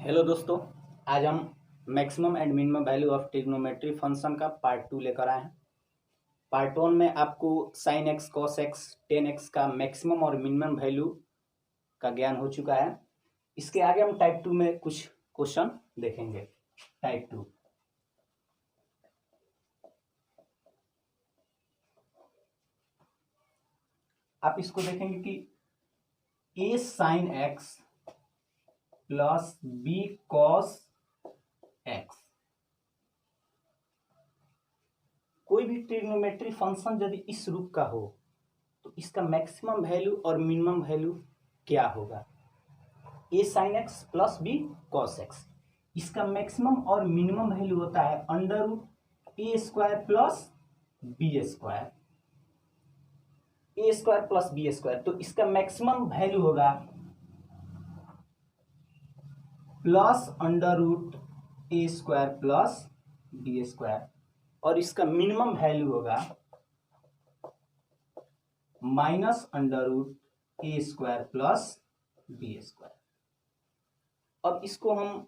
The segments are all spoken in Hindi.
हेलो दोस्तों, आज हम maximum and minimum value of trigonometry function का पार्ट 2 लेकर आए हैं। पार्ट 1 में आपको sine x, cos x, ten x का मैक्सिमम और मिनिमम वैल्यू का ज्ञान हो चुका है। इसके आगे हम टाइप 2 में कुछ क्वेश्चन देखेंगे। टाइप 2 आप इसको देखेंगे कि A sine x plus B cos X, कोई भी ट्रिग्नोमेट्री फंक्शन यदि इस रूप का हो तो इसका मैक्सिमम वैल्यू और मिनिमम वैल्यू क्या होगा। A sine x plus B cos X, इसका मैक्सिमम और मिनिमम वैल्यू होता है under root A square plus B square. A square plus B square, तो इसका मैक्सिमम वैल्यू होगा plus under root A square plus B square, और इसका मिनिमम वैल्यू होगा minus under root A square plus B square. अब इसको हम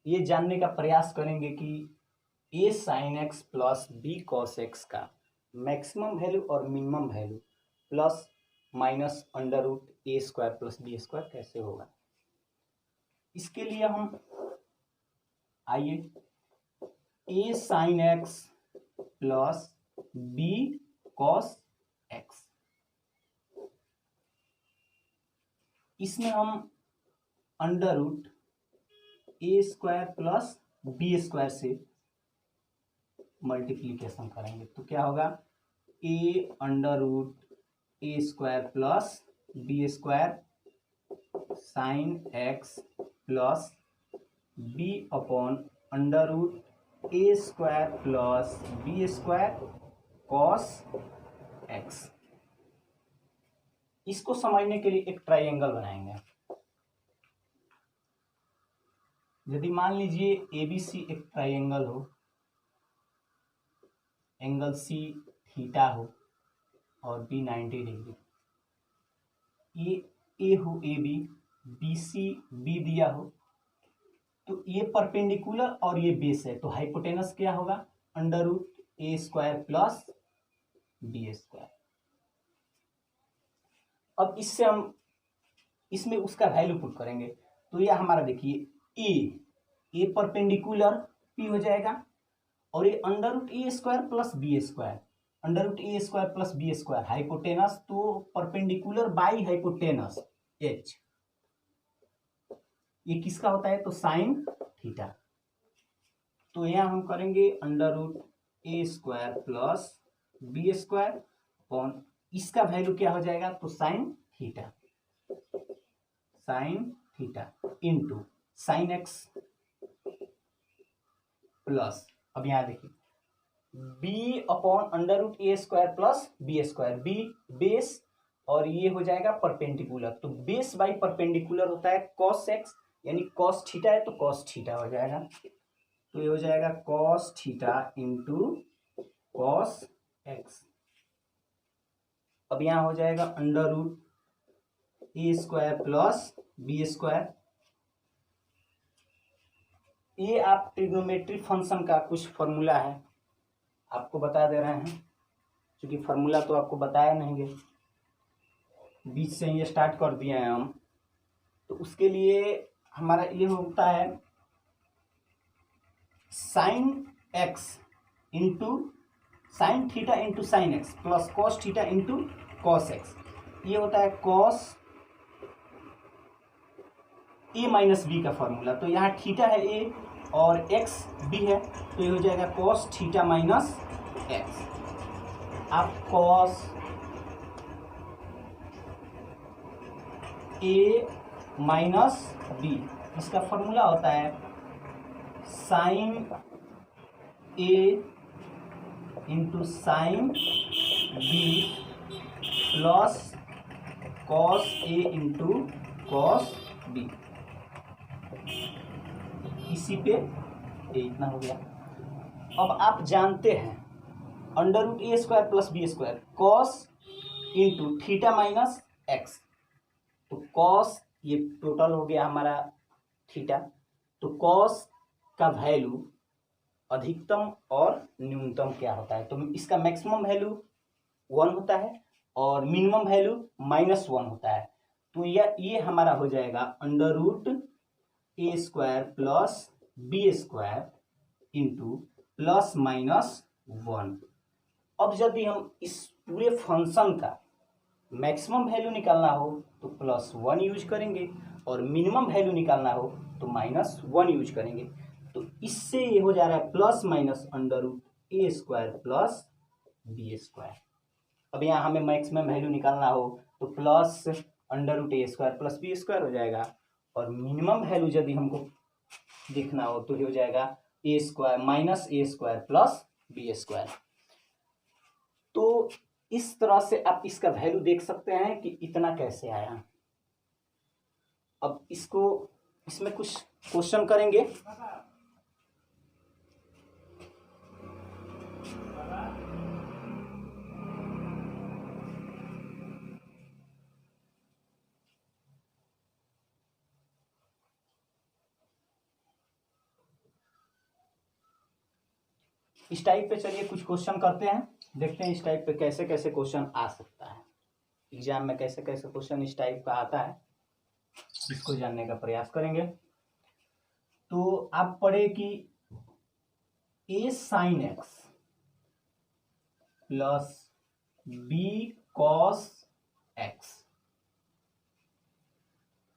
ये जानने का प्रयास करेंगे कि A sine x plus B cos X का मैक्सिमम वैल्यू और minimum value plus minus under root A square plus B square कैसे होगा। इसके लिए हम आइए A sine x plus B cos X, इसमें हम under root A square plus B square से मल्टीप्लीकेशन करेंगे तो क्या होगा, A under root A square plus B square sine x plus B upon under root A square plus B square cos x. इसको समझने के लिए एक ट्राइंगल बनाएंगे। यदि मान लीजिए एबीसी एक ट्राइंगल हो, एंगल सी थीटा हो और बी 90 डिग्री, ए हो A B, B C B दिया हो, तो ये परपेंडिकुलर और ये बेस है, तो हाइपोटेनस क्या होगा, under root A square plus B square. अब इससे हम इसमें उसका वैल्यू पुट करेंगे तो यह हमारा देखिए ए परपेंडिकुलर पी हो जाएगा और ये under root A square plus B square, under root A square plus B square hypotenuse, तो परपेंडिकुलर बाई हाइपोटेनस एच, ये किसका होता है तो साइन थीटा। तो यहां हम करेंगे under root A square plus B square upon इसका वैल्यू क्या हो जाएगा तो sine theta, sine theta into sine x plus, अब यहां देखिए B upon under root A square plus B square, B base और ये हो जाएगा परपेंडिकुलर, तो बेस बाई परपेंडिकुलर होता है कॉस एक्स, यानी कॉस थीटा है तो कॉस थीटा हो जाएगा, तो ये हो जाएगा cos theta into cos x. अब यहां हो जाएगा under root A square plus B square. ये आप ट्रिग्नोमेट्री फंक्शन का कुछ फॉर्मूला है, आपको बता दे रहे हैं, क्योंकि फॉर्मूला तो आपको बताया नहीं है, बीच से ये स्टार्ट कर दिए हैं हम। तो उसके लिए हमारा ये होता है sign x into sine theta into sine x plus cos theta into cos x, ये होता है कॉस ए माइनस बी का फॉर्मूला। तो यहाँ थीटा है ए और एक्स बी है, तो ये हो जाएगा कॉस थीटा माइनस एक्स। आप कॉस ए माइनस बी, इसका फॉर्मूला होता है sine A into sine B plus cos A into cos B, इसी पे ये इतना हो गया। अब आप जानते हैं under root A square plus B square cos into theta minus X, तो कॉस ये टोटल हो गया हमारा थीटा, तो कॉस का वैल्यू अधिकतम और न्यूनतम क्या होता है, तो इसका मैक्सिमम वैल्यू 1 होता है और मिनिमम वैल्यू -1 होता है। तो ये हमारा हो जाएगा √a² प्लस b² इंटू ±1। अब यदि हम इस पूरे फंक्शन का मैक्सिमम वैल्यू निकालना हो तो +1 यूज करेंगे और मिनिमम वैल्यू निकालना हो तो -1 यूज करेंगे। तो इससे ये हो जा रहा है ±√a² प्लस b²। अब यहाँ हमें मैक्सिमम वैल्यू निकालना हो तो +√a² प्लस b² हो जाएगा और मिनिमम वैल्यू यदि हमको देखना हो तो ये हो जाएगा a² प्लस b²। तो इस तरह से आप इसका वैल्यू देख सकते हैं कि इतना कैसे आया। अब इसमें कुछ क्वेश्चन करेंगे। इस टाइप पे चलिए कुछ क्वेश्चन करते हैं, देखते हैं इस टाइप पे कैसे कैसे क्वेश्चन आ सकता है, एग्जाम में कैसे कैसे क्वेश्चन इस टाइप का आता है, इसको जानने का प्रयास करेंगे। तो आप पढ़े कि a sin x plus b cos x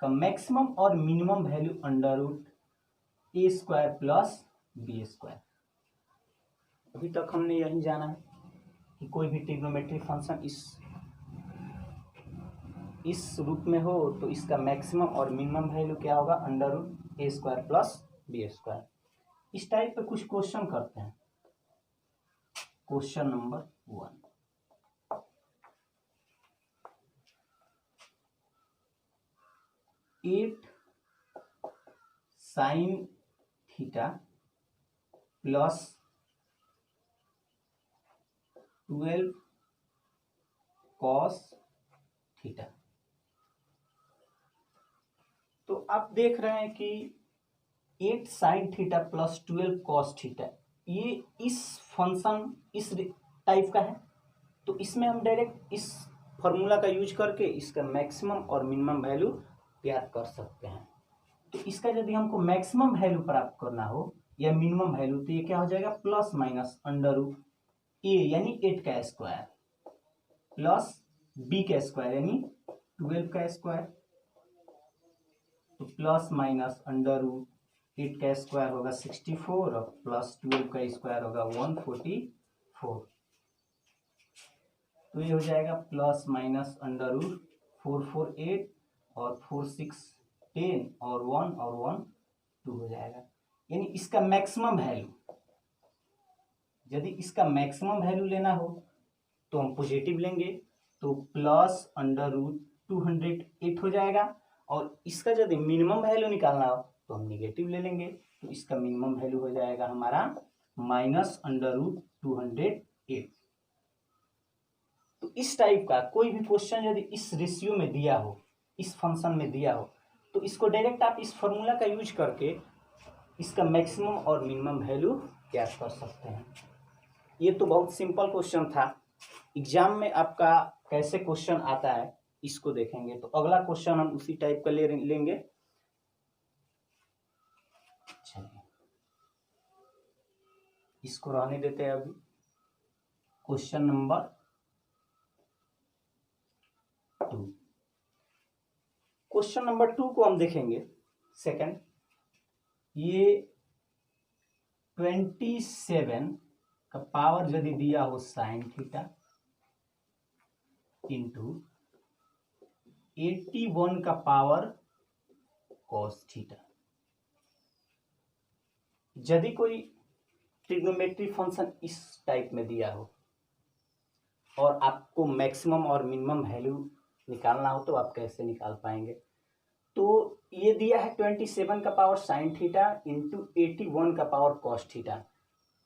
का मैक्सिमम और minimum value √a² plus b²। अभी तक हमने यही जाना है कि कोई भी ट्रिग्नोमेट्रिक फंक्शन इस रूप में हो तो इसका मैक्सिमम और मिनिमम वैल्यू क्या होगा, √a² प्लस b²। इस टाइप पे कुछ क्वेश्चन करते हैं। Question number 1, eight sin theta plus 12 cos theta. तो आप देख रहे हैं कि 8 sin theta plus 12 cos theta ये इस फंक्शन इस टाइप का है। तो इसमें हम डायरेक्ट इस फॉर्मूला का यूज करके इसका मैक्सिमम और मिनिमम वैल्यू ज्ञात कर सकते हैं। तो इसका यदि हमको मैक्सिमम वैल्यू प्राप्त करना हो या मिनिमम वैल्यू तो ये क्या हो जाएगा, प्लस माइनस √a यानी 8 का स्क्वायर प्लस b का स्क्वायर यानी 12 का स्क्वायर। तो प्लस माइनस √8 का स्क्वायर होगा 64 और प्लस 12 का स्क्वायर होगा 144। तो ये हो जाएगा प्लस माइनस √448 और 4 6 10 और 1 और 1 2 हो जाएगा। यानी इसका मैक्सिमम वैल्यू, यदि इसका मैक्सिमम वैल्यू लेना हो तो हम पॉजिटिव लेंगे तो प्लस √208 हो जाएगा और इसका यदि मिनिमम वैल्यू निकालना हो तो हम निगेटिव ले लेंगे तो इसका मिनिमम वैल्यू हो जाएगा हमारा -√208। तो इस टाइप का कोई भी क्वेश्चन यदि इस रेशियो में दिया हो, इस फंक्शन में दिया हो तो इसको डायरेक्ट आप इस फॉर्मूला का यूज करके इसका मैक्सिमम और मिनिमम वैल्यू ज्ञात कर सकते हैं। ये तो बहुत सिंपल क्वेश्चन था। एग्जाम में आपका कैसे क्वेश्चन आता है इसको देखेंगे। तो अगला क्वेश्चन हम उसी टाइप का लेंगे। चलिए इसको रहने देते हैं अभी। क्वेश्चन नंबर 2, क्वेश्चन नंबर 2 को हम देखेंगे सेकंड। ये 27 का पावर यदि दिया हो साइन थीटा इंटू 81 का पावर कॉस थीटा। यदि कोई ट्रिग्नोमेट्रिक फंक्शन इस टाइप में दिया हो और आपको मैक्सिमम और मिनिमम वैल्यू निकालना हो तो आप कैसे निकाल पाएंगे। तो ये दिया है 27 का पावर साइन थीटा इंटू 81 का पावर कॉस थीटा।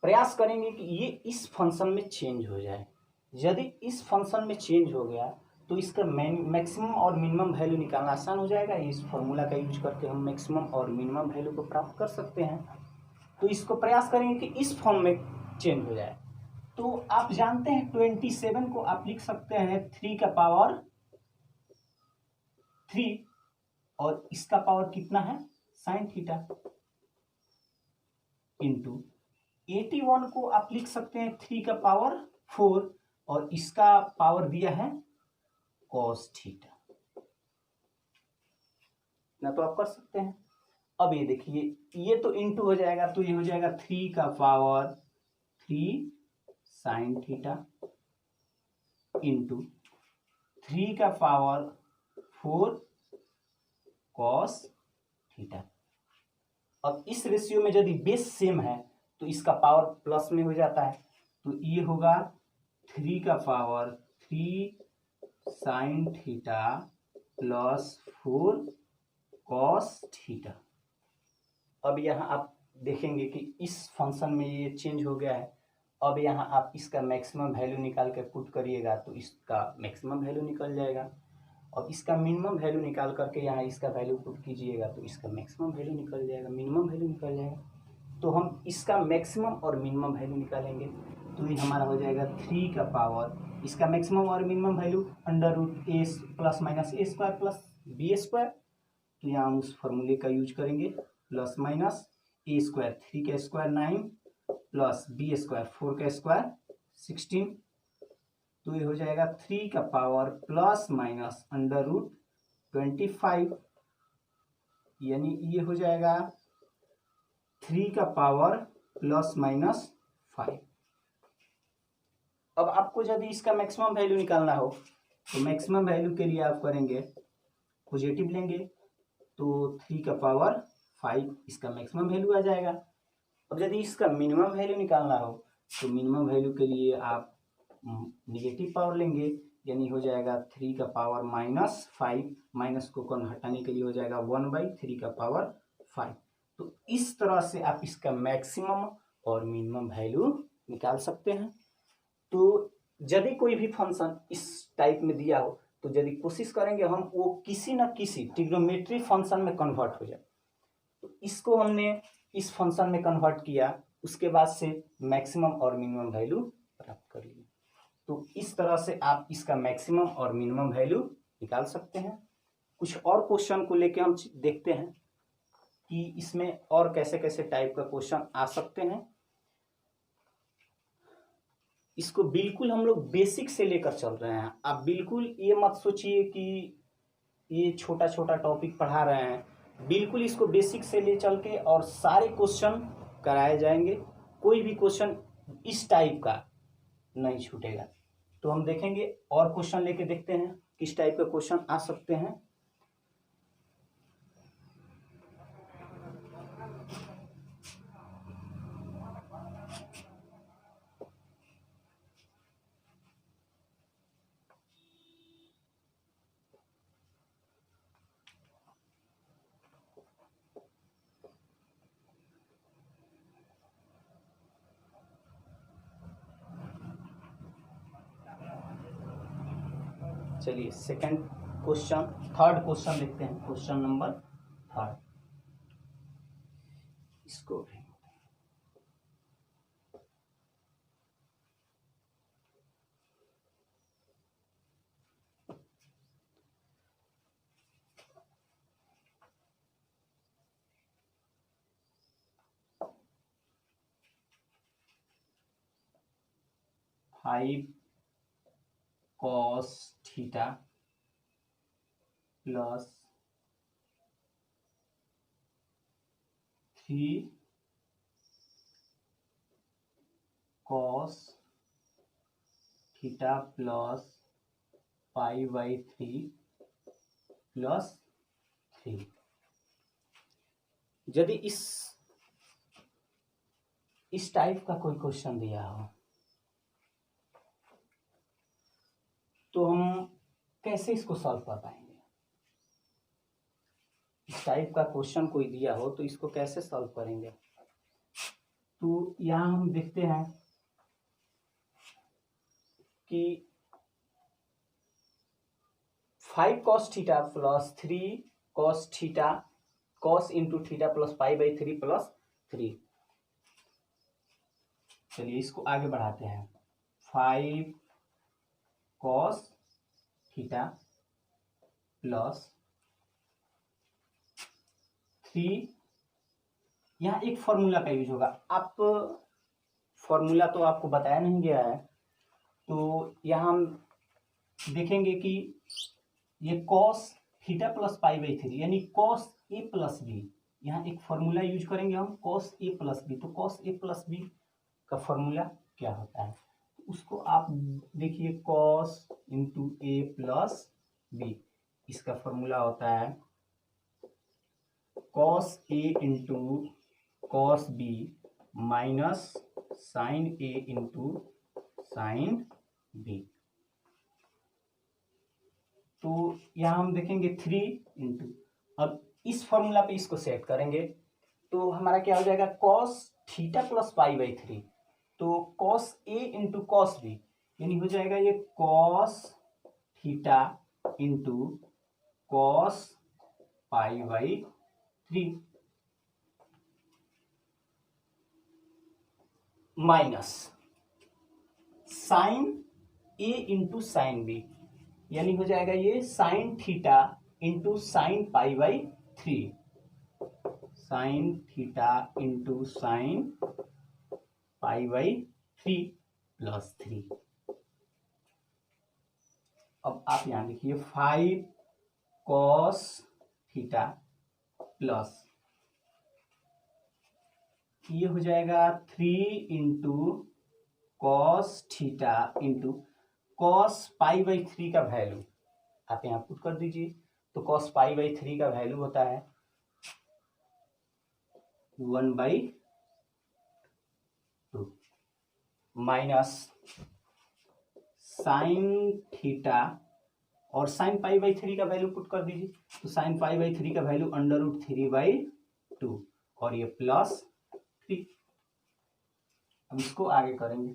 प्रयास करेंगे कि ये इस फंक्शन में चेंज हो जाए। यदि इस फंक्शन में चेंज हो गया तो तो इसका मैक्सिमम और मिनिमम वैल्यू निकालना आसान हो जाएगा। इस फॉर्मूला का यूज करके हम मैक्सिमम और मिनिमम वैल्यू को प्राप्त कर सकते हैं। तो इसको प्रयास करेंगे कि इस फॉर्म में चेंज हो जाए। तो आप जानते हैं 27 को आप लिख सकते हैं 3 का पावर 3 और इसका पावर कितना है साइन थीटा, इंटू 81 को आप लिख सकते हैं 3 का पावर 4 और इसका पावर दिया है कॉस थीटा। ना तो आप कर सकते हैं। अब ये देखिए, ये तो इंटू हो जाएगा, तो ये हो जाएगा 3 का पावर 3 साइन थीटा इंटू 3 का पावर 4 कॉस थीटा। अब इस रेशियो में यदि बेस सेम है तो इसका पावर प्लस में हो जाता है, तो ये होगा 3 का power 3 sine theta plus 4 cos theta. अब यहाँ आप देखेंगे कि इस फंक्शन में ये चेंज हो गया है। अब यहाँ आप इसका मैक्सिमम वैल्यू निकाल के पुट करिएगा तो इसका मैक्सिमम वैल्यू निकल जाएगा। अब इसका मिनिमम वैल्यू निकाल करके यहाँ इसका वैल्यू पुट कीजिएगा तो इसका मैक्सिमम वैल्यू निकल जाएगा, मिनिमम वैल्यू निकल जाएगा। तो हम इसका मैक्सिमम और मिनिमम वैल्यू निकालेंगे तो ये हमारा हो जाएगा 3 का पावर, इसका मैक्सिमम और मिनिमम वैल्यू अंडर रूट ए प्लस माइनस ए स्क्वायर प्लस बी स्क्वायर। तो यहाँ हम उस फॉर्मूले का यूज करेंगे, प्लस माइनस ए स्क्वायर 3 का स्क्वायर 9 प्लस बी स्क्वायर 4 का स्क्वायर 16। तो ये हो जाएगा 3 का power plus minus under root 25, यानी ये हो जाएगा 3 का पावर प्लस माइनस 5। अब आपको यदि इसका मैक्सिमम वैल्यू निकालना हो तो मैक्सिमम वैल्यू के लिए आप करेंगे पॉजिटिव लेंगे, तो 3 का पावर 5 इसका मैक्सिमम वैल्यू आ जाएगा। अब यदि इसका मिनिमम वैल्यू निकालना हो तो मिनिमम वैल्यू के लिए आप निगेटिव पावर लेंगे, यानी हो जाएगा 3 का पावर माइनस 5, माइनस को कौन हटाने के लिए हो जाएगा 1/3 का पावर 5। तो इस तरह से आप इसका मैक्सिमम और मिनिमम वैल्यू निकाल सकते हैं। तो यदि कोई भी फंक्शन इस टाइप में दिया हो तो यदि कोशिश करेंगे हम वो किसी न किसी ट्रिग्नोमेट्री फंक्शन में कन्वर्ट हो जाए। तो इसको हमने इस फंक्शन में कन्वर्ट किया, उसके बाद से मैक्सिमम और मिनिमम वैल्यू प्राप्त कर लिए। तो इस तरह से आप इसका मैक्सिमम और मिनिमम वैल्यू निकाल सकते हैं। कुछ और क्वेश्चन को लेके हम देखते हैं कि इसमें और कैसे कैसे टाइप का क्वेश्चन आ सकते हैं। इसको बिल्कुल हम लोग बेसिक से लेकर चल रहे हैं। आप बिल्कुल ये मत सोचिए कि ये छोटा छोटा टॉपिक पढ़ा रहे हैं, बिल्कुल इसको बेसिक से ले चल के और सारे क्वेश्चन कराए जाएंगे, कोई भी क्वेश्चन इस टाइप का नहीं छूटेगा। तो हम देखेंगे और क्वेश्चन लेके देखते हैं किस टाइप के क्वेश्चन आ सकते हैं। चलिए थर्ड क्वेश्चन देखते हैं, क्वेश्चन नंबर 3। इसको भी five cos theta plus 3 cos theta plus π/3 plus 3। यदि इस टाइप का कोई क्वेश्चन दिया हो तो हम कैसे इसको सॉल्व कर पाएंगे। इस टाइप का क्वेश्चन कोई दिया हो तो इसको कैसे सॉल्व करेंगे। तो यहाँ हम देखते हैं कि 5 cos theta plus 3 cos theta cos into theta plus pi by 3 plus 3। चलिए इसको आगे बढ़ाते हैं। 5 cos थीटा प्लस 3, यहाँ एक फॉर्मूला का यूज होगा। आप फॉर्मूला तो आपको बताया नहीं गया है, तो यहाँ हम देखेंगे कि ये cos theta plus pi by 3 यानी cos a प्लस बी, यहाँ एक फॉर्मूला यूज करेंगे हम cos a प्लस बी। तो cos a प्लस बी का फॉर्मूला क्या होता है, उसको आप देखिए। cos into a plus b, इसका फॉर्मूला होता है cos a into cos b minus sine a into sine b। तो यहाँ हम देखेंगे 3 इंटू, अब इस फॉर्मूला पे इसको सेट करेंगे तो हमारा क्या हो जाएगा cos theta plus pi by 3। तो cos a into cos b यानी हो जाएगा ये cos theta into cos pi by 3 minus sine a into sine b यानी हो जाएगा ये sine theta into sine pi by 3, sine theta into sine pi by 3 plus 3। अब आप यहां देखिए 5 cos थीटा प्लस ये हो जाएगा 3 into cos theta into cos pi by 3 का वैल्यू आप यहाँ पुट कर दीजिए। तो कॉस पाई बाई 3 का वैल्यू होता है 1/2 माइनस साइन थीटा और साइन पाई बाई 3 का वैल्यू पुट कर दीजिए। तो साइन पाई बाई 3 का वैल्यू √3/2 और ये प्लस 3। अब इसको आगे करेंगे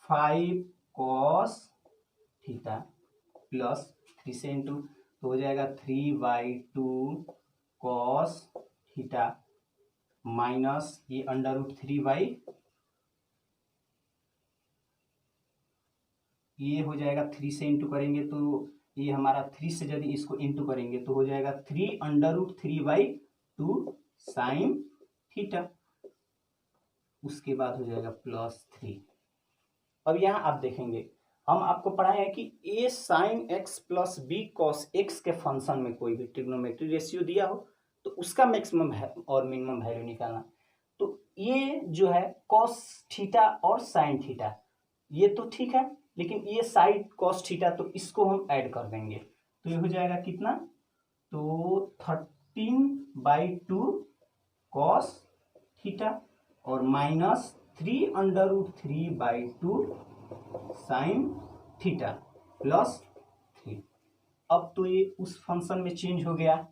5 cos थीटा प्लस 3 से इंटू तो हो जाएगा 3/2 cos थीटा माइनस ये √3 ये हो जाएगा 3 से इंटू करेंगे तो ये हमारा 3 से यदि इसको इंटू करेंगे तो हो जाएगा 3√3/2 साइन थीटा, उसके बाद हो जाएगा प्लस 3। अब यहाँ आप देखेंगे हम आपको पढ़ाए हैं कि a sine x plus b cos x के फंक्शन में कोई भी ट्रिग्नोमेट्री रेशियो दिया हो तो उसका मैक्सिमम और मिनिमम वैल्यू निकालना। तो ये जो है कॉस थीटा और साइन थीटा ये तो ठीक है, लेकिन ये साइड कॉस थीटा तो इसको हम ऐड कर देंगे तो ये हो जाएगा कितना, तो 13/2 कॉस थीटा और माइनस 3√3/2 साइन थीटा प्लस 3। अब तो ये उस फंक्शन में चेंज हो गया,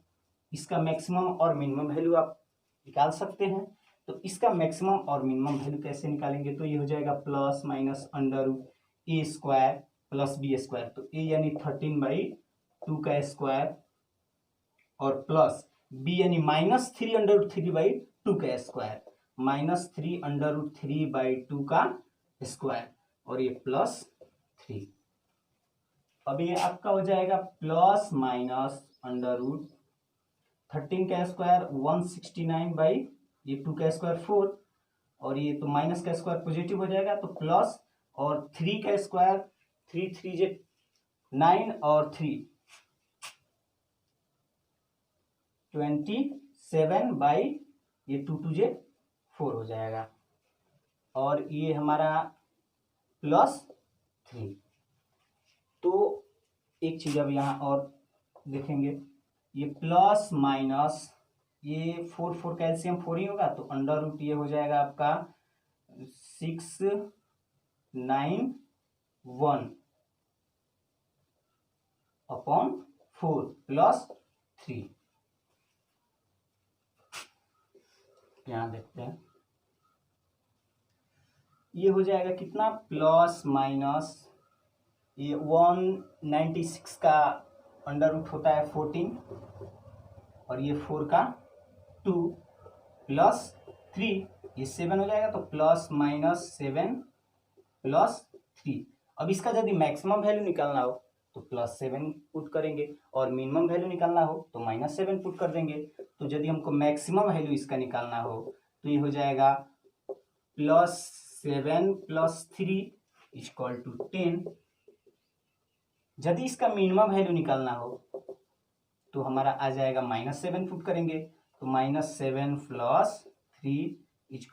इसका मैक्सिमम और मिनिमम वैल्यू आप निकाल सकते हैं। तो इसका मैक्सिमम और मिनिमम वैल्यू कैसे निकालेंगे, तो ये हो जाएगा plus minus √a² plus b²। तो a यानी 13/2 का स्क्वायर और प्लस b यानी माइनस 3√3/2 का स्क्वायर माइनस 3√3/2 का स्क्वायर और ये प्लस 3। अब ये आपका हो जाएगा प्लस माइनस √13 का स्क्वायर 169 ये 2 का स्क्वायर 4 और ये तो माइनस का स्क्वायर पॉजिटिव हो जाएगा तो प्लस और 3 का स्क्वायर 3 3 जे 9 और 3 27 ये 2 2 जे 4 हो जाएगा और ये हमारा प्लस 3। तो एक चीज अब यहाँ और देखेंगे ये प्लस माइनस ये 4 4 कैल्शियम 4 ही होगा तो अंडर रूट ये हो जाएगा आपका 691/4 प्लस 3। यहाँ देखते हैं ये हो जाएगा कितना प्लस माइनस ये 196 का अंडर रूट होता है 14 और ये 4 का 2 प्लस 3, ये 7 हो जाएगा, तो प्लस माइनस 7 प्लस 3। अब इसका यदि मैक्सिमम वैल्यू निकालना हो तो +7 पुट करेंगे और मिनिमम वैल्यू निकालना हो तो -7 पुट कर देंगे। तो यदि हमको मैक्सिमम वैल्यू इसका निकालना हो तो ये हो जाएगा +7 + 3 = 10। यदि इसका मिनिमम वैल्यू निकालना हो तो हमारा आ जाएगा -7 पुट करेंगे, तो -7 + 3 =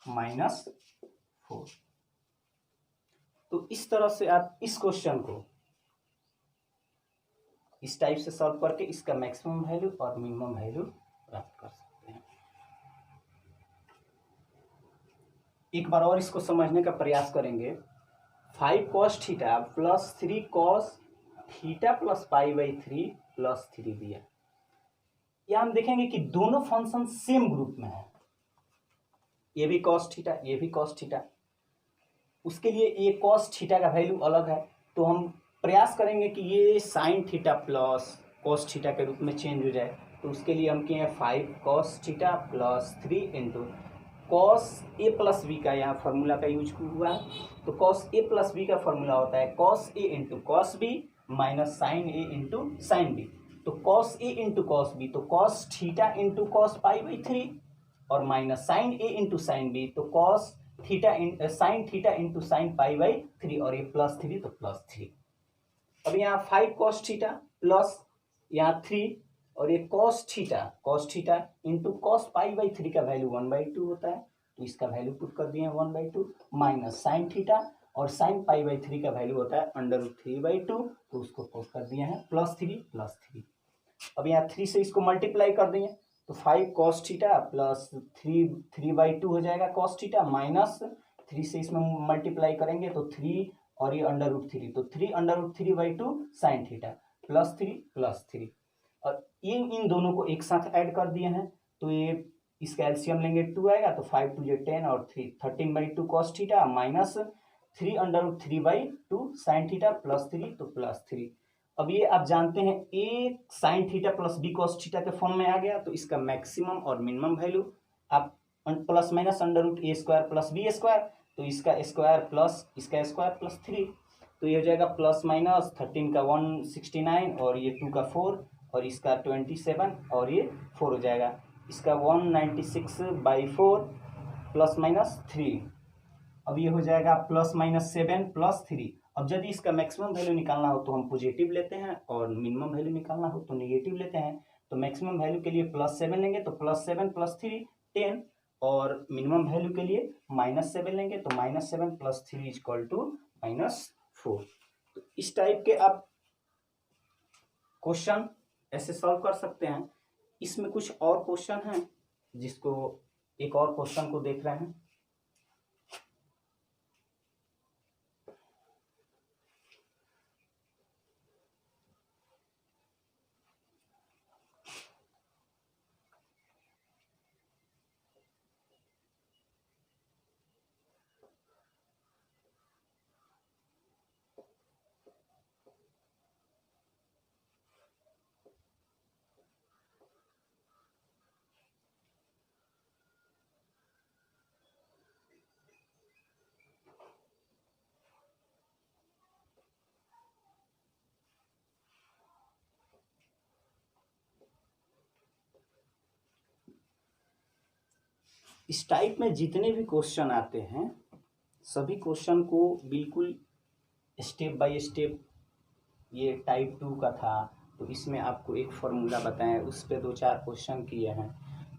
-4। तो इस तरह से आप इस क्वेश्चन को इस टाइप से सॉल्व करके इसका मैक्सिमम वैल्यू और मिनिमम वैल्यू प्राप्त कर सकते हैं। एक बार और इसको समझने का प्रयास करेंगे। 5 cos θ + 3 cos θ + π/3 + 3 दिया। या हम देखेंगे कि दोनों फंक्शन सेम ग्रुप में है, ये भी cos θ, ये भी cos θ। उसके लिए ये cos θ का वैल्यू अलग है, तो हम प्रयास करेंगे कि ये sin θ प्लस cos θ के रूप में चेंज हो जाए। तो उसके लिए हम किए 5 cos θ + 3 into cos a + b का यहाँ फार्मूला का यूज हुआ है। तो cos a + b का फार्मूला होता है cos a × cos b minus sin a × sin b। तो cos a × cos b तो cos θ × cos π/3 और minus sin a × sin b तो cos sin θ × sin π/3 और ये +3 तो +3। अब यहाँ 5 cos θ प्लस यहाँ 3 और ये cos θ × cos π/3 का वैल्यू 1/2 होता है, तो इसका वैल्यू पुट कर दिए 1/2 माइनस sin θ और sin π/3 का वैल्यू होता है √3/2, तो उसको पुट कर दिए हैं +3। अब यहाँ 3 से इसको मल्टीप्लाई कर देंगे तो 5 cos θ प्लस 3/2 हो जाएगा cos θ माइनस 3 से इसमें मल्टीप्लाई करेंगे तो 3 और ये √3 तो 3√3/2 sin θ +3 और इन दोनों को एक साथ ऐड कर दिए हैं, तो ये इसका एलसीएम लेंगे 2 आएगा, तो 5 2 10 और 13/2 cos θ माइनस 3√3/2 sin θ +3 तो +3। अब ये आप जानते हैं a sin θ + b cos θ के फॉर्म में आ गया, तो इसका मैक्सिमम और मिनिमम वैल्यू आप प्लस माइनस √a² + b², तो इसका स्क्वायर प्लस इसका स्क्वायर +3, तो ये हो जाएगा प्लस माइनस 13 का 169 और ये 2 का 4 और इसका 27 और ये 4 हो जाएगा, इसका 196/4 प्लस माइनस 3। अब ये हो जाएगा प्लस माइनस 7 + 3। अब यदि इसका मैक्सिमम वैल्यू निकालना हो तो हम पॉजिटिव लेते हैं और मिनिमम वैल्यू निकालना हो तो नेगेटिव लेते हैं। तो मैक्सिमम वैल्यू के लिए +7 लेंगे तो +7 + 3 10 और मिनिमम वैल्यू के लिए -7 लेंगे तो -7 + 3 = -4। तो इस टाइप के आप क्वेश्चन ऐसे सॉल्व कर सकते हैं। इसमें कुछ और क्वेश्चन हैं जिसको एक और क्वेश्चन को देख रहे हैं। इस टाइप में जितने भी क्वेश्चन आते हैं सभी क्वेश्चन को बिल्कुल स्टेप बाय स्टेप, ये टाइप 2 का था तो इसमें आपको एक फार्मूला बताएं, उस पर 2-4 क्वेश्चन किए हैं।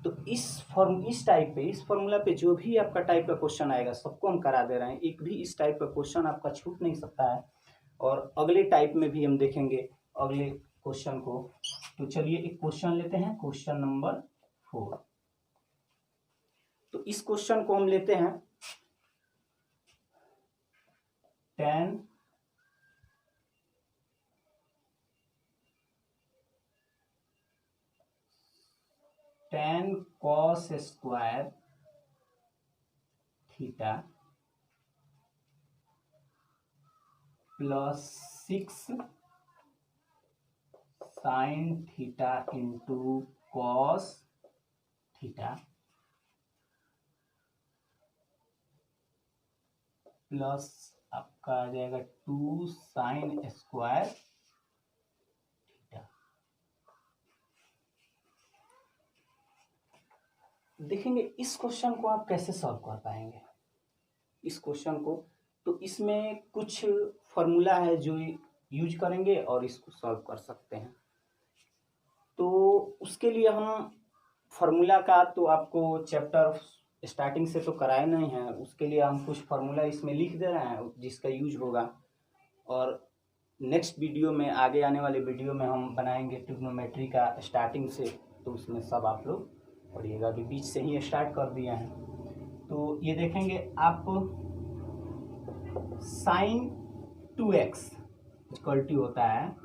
तो इस टाइप पे इस फार्मूला पे जो भी आपका टाइप का क्वेश्चन आएगा सबको हम करा दे रहे हैं, एक भी इस टाइप का क्वेश्चन आपका छूट नहीं सकता है। और अगले टाइप में भी हम देखेंगे अगले क्वेश्चन को। तो चलिए एक क्वेश्चन लेते हैं, क्वेश्चन नंबर 4। तो इस क्वेश्चन को हम लेते हैं tan cos square theta plus 6 sign theta into cos theta plus आपका आ जाएगा 2 साइन स्क्वायर थीटा। देखेंगे इस क्वेश्चन को आप कैसे सॉल्व कर पाएंगे इस क्वेश्चन को। तो इसमें कुछ फॉर्मूला है जो यूज करेंगे और इसको सॉल्व कर सकते हैं। तो उसके लिए हम फॉर्मूला का तो आपको चैप्टर स्टार्टिंग से तो कराए नहीं है, उसके लिए हम कुछ फार्मूला इसमें लिख दे रहे हैं जिसका यूज होगा। और नेक्स्ट वीडियो में, आगे आने वाले वीडियो में हम बनाएंगे ट्रिग्नोमेट्री का स्टार्टिंग से, तो उसमें सब आप लोग पढ़िएगा। अभी बीच से ही स्टार्ट कर दिया है। तो ये देखेंगे आप साइन 2x इक्वल टू होता है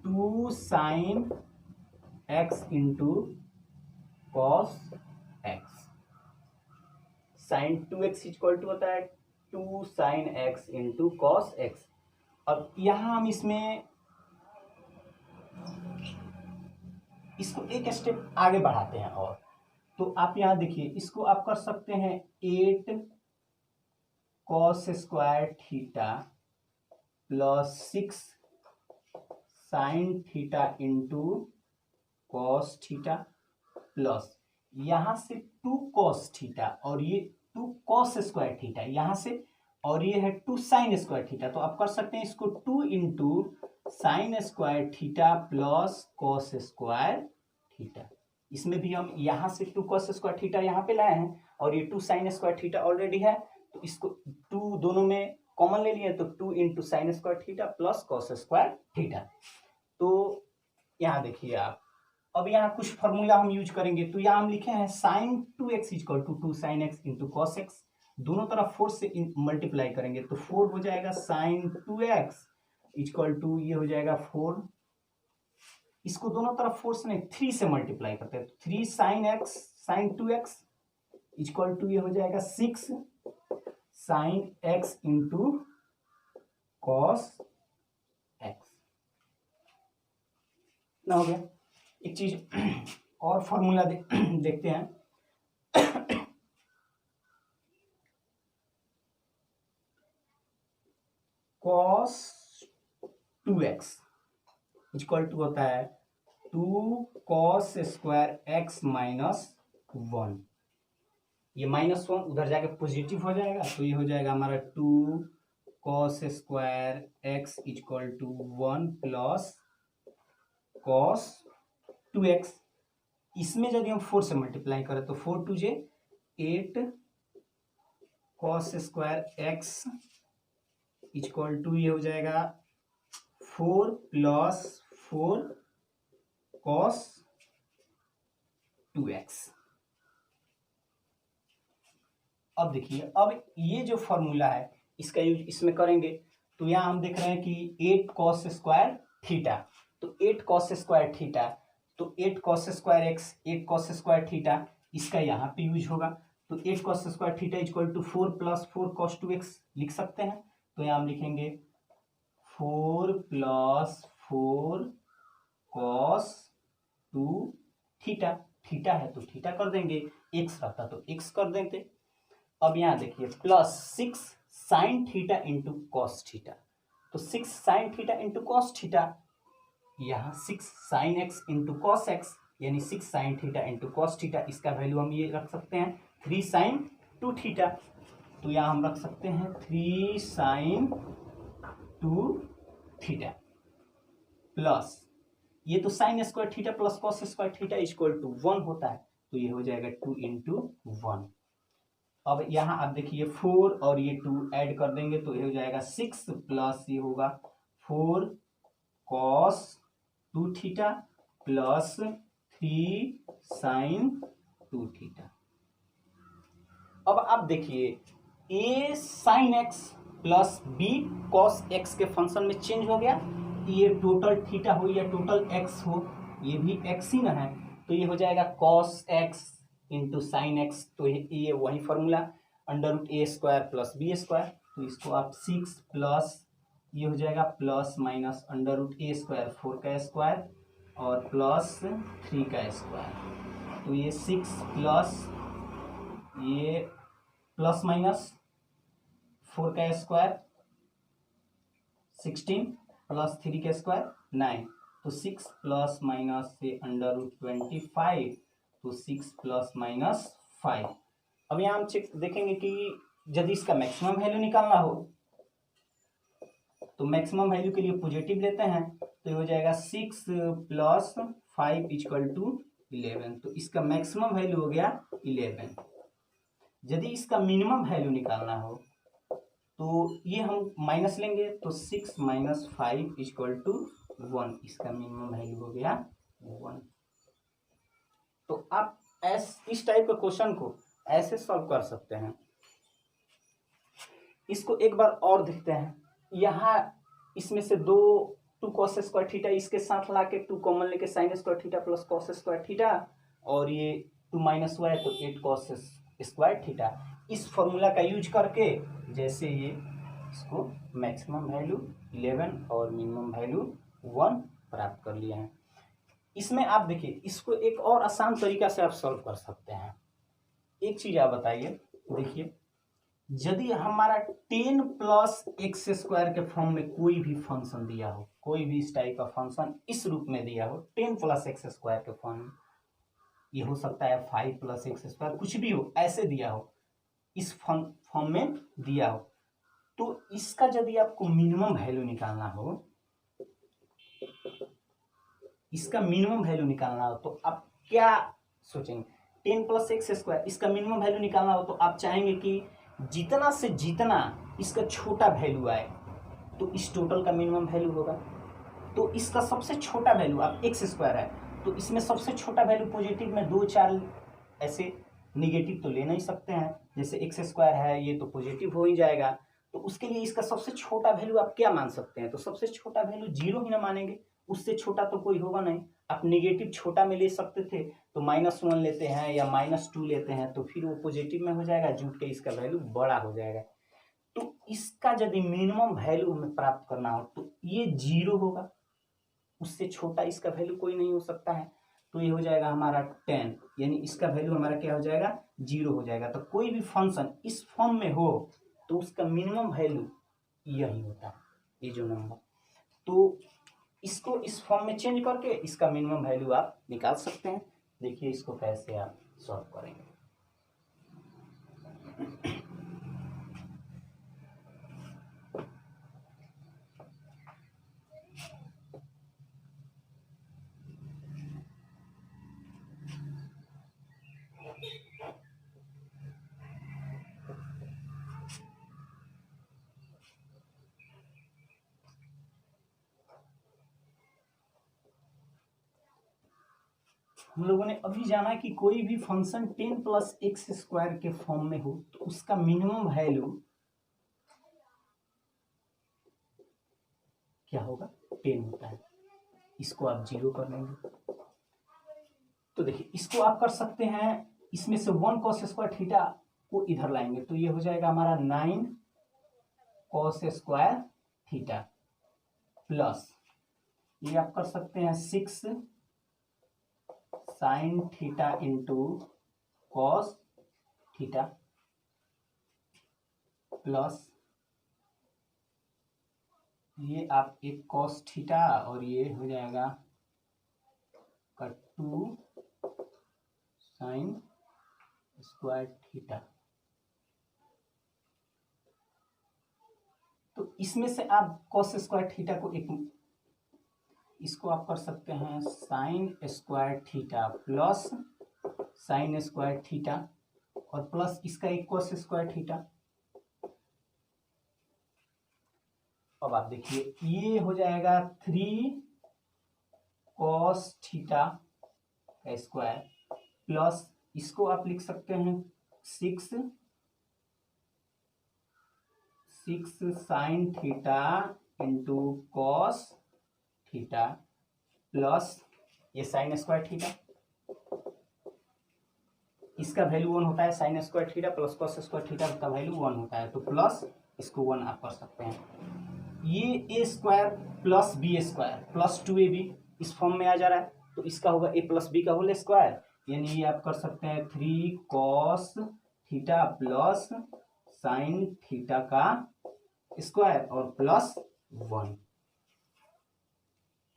2 sine x into cos x। Sine 2x equal to होता है 2 sine x into cos x। अब यहाँ हम इसमें इसको एक स्टेप आगे बढ़ाते हैं। और तो आप यहाँ देखिए, इसको आप कर सकते हैं 8 cos square theta plus 6 sign theta into cos theta plus यहाँ से 2 कॉस थीटा और ये 2 कॉस स्क्वायर थीटा यहाँ से, और ये है 2 साइन स्क्वायर थीटा। तो आप कर सकते हैं इसको 2 into sine square theta plus cos square theta. इसमें भी हम यहाँ से 2 कॉस स्क्वायर थीटा यहाँ पे लाए हैं और ये 2 साइन स्क्वायर थीटा ऑलरेडी है, तो इसको 2 दोनों में कॉमन ले लिए, तो 2 into sine square theta plus cos square theta. तो यहाँ देखिए आप, अब यहाँ कुछ फॉर्मूला हम यूज करेंगे। तो यहाँ हम लिखे हैं sine 2x equal to 2 sine x into cos x, दोनों तरफ 4 से मल्टीप्लाई करेंगे तो 4 हो जाएगा साइन 2x इक्वल टू ये हो जाएगा 4, इसको दोनों तरफ 4 से नहीं 3 से मल्टीप्लाई करते हैं तो 3 sine x sine 2x equal to ये हो जाएगा 6 sine x into cos x ना हो गया। एक चीज और फॉर्मूला देखते हैं। कॉस 2x इक्वल टू होता है 2 कॉस स्क्वायर x माइनस 1। ये -1 उधर जाके पॉजिटिव हो जाएगा, तो ये हो जाएगा हमारा 2 cos square x equal to 1 plus cos 2x। इसमें यदि हम 4 से मल्टीप्लाई करें तो 4 2 जे 8 cos square x equal to ये हो जाएगा 4 प्लस 4 कॉस 2x। अब देखिए, अब ये जो फॉर्मूला है इसका यूज इसमें करेंगे। तो यहाँ हम देख रहे हैं कि 8 कॉस स्क्वायर थीटा, तो 8 कॉस स्क्वायर थीटा, तो 8 cos square x 8 cos square theta, इसका यहाँ पे यूज होगा। तो 8 cos square theta equal to 4 plus 4 cos 2x लिख सकते हैं। तो यहाँ हम लिखेंगे 4 प्लस 4 कॉस 2 थीटा, थीटा है तो थीटा कर देंगे, एक्स रहता तो एक्स कर देंगे। अब यहाँ देखिए plus 6 sign theta into cos theta, तो 6 sign theta into cos theta, यहाँ 6 sign x into cos x यानी 6 sign theta into cos theta. इसका वैल्यू हम ये रख सकते हैं 3 साइन 2 थीटा। तो यहाँ हम रख सकते हैं 3 साइन 2 थीटा प्लस ये तो sine square theta plus cos square theta equal to 1 होता है, तो ये हो जाएगा 2 इंटू 1। अब यहाँ आप देखिए 4 और ये 2 ऐड कर देंगे तो ये हो जाएगा 6 प्लस ये होगा 4 cos 2 theta plus 3 sine 2 theta. अब आप देखिए a sine x plus b cos x के फंक्शन में चेंज हो गया। ये टोटल थीटा हो या टोटल एक्स हो, ये भी एक्स ही ना है, तो ये हो जाएगा cos x into sine x. तो ये वही formula under root A square plus B square. तो इसको आप 6 प्लस ये हो जाएगा plus minus under root A square 4 का स्क्वायर और प्लस 3 का स्क्वायर। तो ये 6 प्लस ये प्लस माइनस 4 का स्क्वायर 16 प्लस 3 का स्क्वायर 9। तो 6 प्लस माइनस से अंडर रूट 25, तो 6 प्लस माइनस 5। अब यहाँ हम चेक देखेंगे कि यदि इसका मैक्सिमम वैल्यू निकालना हो तो मैक्सिमम वैल्यू के लिए पॉजिटिव लेते हैं, तो ये हो जाएगा 6 प्लस 5 इक्वल टू 11। तो इसका मैक्सिमम वैल्यू हो गया 11। यदि इसका मिनिमम वैल्यू निकालना हो तो ये हम माइनस लेंगे, तो 6 माइनस 5 इक्वल टू 1। इसका मिनिमम वैल्यू हो गया 1। तो आप इस टाइप का क्वेश्चन को ऐसे सॉल्व कर सकते हैं। इसको एक बार और देखते हैं। यहाँ इसमें से 2 cos स्क्वायर थीटा इसके साथ लाके 2 कॉमन लेके sin square theta plus cos square theta, और ये 2 माइनस हुआ है तो 8 cos स्क्वायर थीटा। इस फॉर्मूला का यूज करके जैसे ये इसको मैक्सिमम वैल्यू 11 और मिनिमम वैल्यू 1 प्राप्त कर लिए हैं। इसमें आप देखिए, इसको एक और आसान तरीका से आप सॉल्व कर सकते हैं। एक चीज आप बताइए, देखिए यदि हमारा 10 प्लस एक्स स्क्वायर के फॉर्म में कोई भी फंक्शन दिया हो, कोई भी इस टाइप का फंक्शन इस रूप में दिया हो 10 प्लस एक्स स्क्वायर के फॉर्म में, ये हो सकता है 5 प्लस एक्स स्क्वायर, कुछ भी हो, ऐसे दिया हो, इस फॉर्म में दिया हो, तो इसका यदि आपको मिनिमम वैल्यू निकालना हो, इसका मिनिमम वैल्यू निकालना हो तो आप क्या सोचेंगे? 10 प्लस एक्स स्क्वायर, इसका मिनिमम वैल्यू निकालना हो तो आप चाहेंगे कि जितना से जितना इसका छोटा वैल्यू आए तो इस टोटल का मिनिमम वैल्यू होगा। तो इसका सबसे छोटा वैल्यू आप एक्स स्क्वायर है तो इसमें सबसे छोटा वैल्यू पॉजिटिव में 2 4 ऐसे निगेटिव तो ले नहीं सकते हैं, जैसे एक्स स्क्वायर है ये तो पॉजिटिव हो ही जाएगा। तो उसके लिए इसका सबसे छोटा वैल्यू आप क्या मान सकते हैं? तो सबसे छोटा वैल्यू 0 ही ना मानेंगे, उससे छोटा तो कोई होगा नहीं। आप निगेटिव छोटा में ले सकते थे तो -1 लेते हैं या -2 लेते हैं, तो फिर वो पॉजिटिव में हो जाएगा, जुट के इसका वैल्यू बड़ा हो जाएगा। तो इसका यदि मिनिमम वैल्यू हमें प्राप्त करना हो तो ये 0 होगा, उससे छोटा इसका वैल्यू कोई नहीं हो सकता है। तो ये हो जाएगा हमारा 10, यानी इसका वैल्यू हमारा क्या हो जाएगा? 0 हो जाएगा। तो कोई भी फंक्शन इस फॉर्म में हो तो उसका मिनिमम वैल्यू यही होता है, ये जो नंबर। तो इसको इस फॉर्म में चेंज करके इसका मिनिमम वैल्यू आप निकाल सकते हैं। देखिए इसको कैसे आप सॉल्व करेंगे। हम लोगों ने अभी जाना कि कोई भी फंक्शन 10 प्लस एक्स स्क्वायर के फॉर्म में हो तो उसका मिनिमम वैल्यू क्या होगा? 10 होता है। इसको आप 0 कर लेंगे। तो देखिए इसको आप कर सकते हैं, इसमें से 1 cos स्क्वायर थीटा को इधर लाएंगे तो ये हो जाएगा हमारा 9 cos स्क्वायर थीटा प्लस ये आप कर सकते हैं 6 sign theta into cos theta plus ये आप एक कॉस थीटा और ये हो जाएगा 2 साइन स्क्वायर थीटा। तो इसमें से आप कॉस स्क्वायर थीटा को इसको आप कर सकते हैं sign square theta plus sign square theta और प्लस इसका एक कॉस स्क्वायर थीटा। अब आप देखिए ये हो जाएगा 3 cos थीटा का स्क्वायर प्लस इसको आप लिख सकते हैं 6 sign theta into cos theta plus ये साइन स्क्वायर थीटा, इसका वैल्यू 1 होता है, sign square theta plus cos square theta का वैल्यू 1 होता है, तो प्लस इसको 1 आप कर सकते हैं। ये A square plus B square plus 2ab इस फॉर्म में आ जा रहा है, तो इसका होगा ए प्लस बी का होल स्क्वायर, यानी ये आप कर सकते हैं 3 cos theta plus sine theta का स्क्वायर और प्लस 1।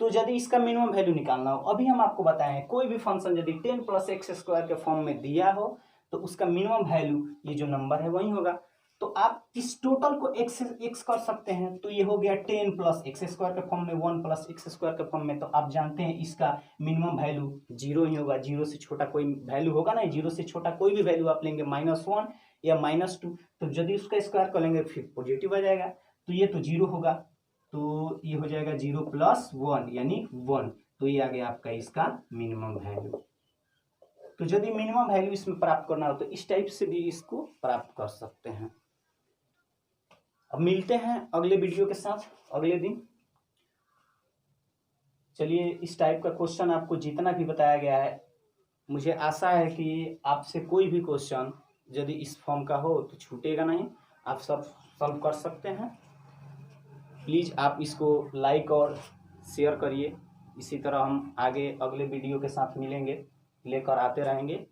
तो यदि इसका मिनिमम वैल्यू निकालना हो, अभी हम आपको बताए हैं कोई भी फंक्शन यदि 10 प्लस एक्स स्क्वायर के फॉर्म में दिया हो तो उसका मिनिमम वैल्यू ये जो नंबर है वही होगा। तो आप इस टोटल को एक्स कर सकते हैं, तो ये हो गया 10 प्लस एक्स स्क्वायर के फॉर्म में 1 प्लस एक्स स्क्वायर के फॉर्म में, तो आप जानते हैं इसका मिनिमम वैल्यू 0 ही होगा, 0 से छोटा कोई वैल्यू होगा ना, 0 से छोटा कोई भी वैल्यू आप लेंगे -1 या -2, तो यदि उसका स्क्वायर कर लेंगे फिर पॉजिटिव आ जाएगा, तो ये तो 0 होगा, तो ये हो जाएगा 0 प्लस 1 यानी 1, तो ये आ गया आपका इसका मिनिमम वैल्यू। तो यदि मिनिमम वैल्यू इसमें प्राप्त करना हो तो इस टाइप से भी इसको प्राप्त कर सकते हैं। अब मिलते हैं अगले वीडियो के साथ अगले दिन। चलिए, इस टाइप का क्वेश्चन आपको जितना भी बताया गया है, मुझे आशा है कि आपसे कोई भी क्वेश्चन यदि इस फॉर्म का हो तो छूटेगा नहीं, आप सब सॉल्व कर सकते हैं। प्लीज़ आप इसको लाइक और शेयर करिए। इसी तरह हम आगे अगले वीडियो के साथ मिलेंगे, लेकर आते रहेंगे।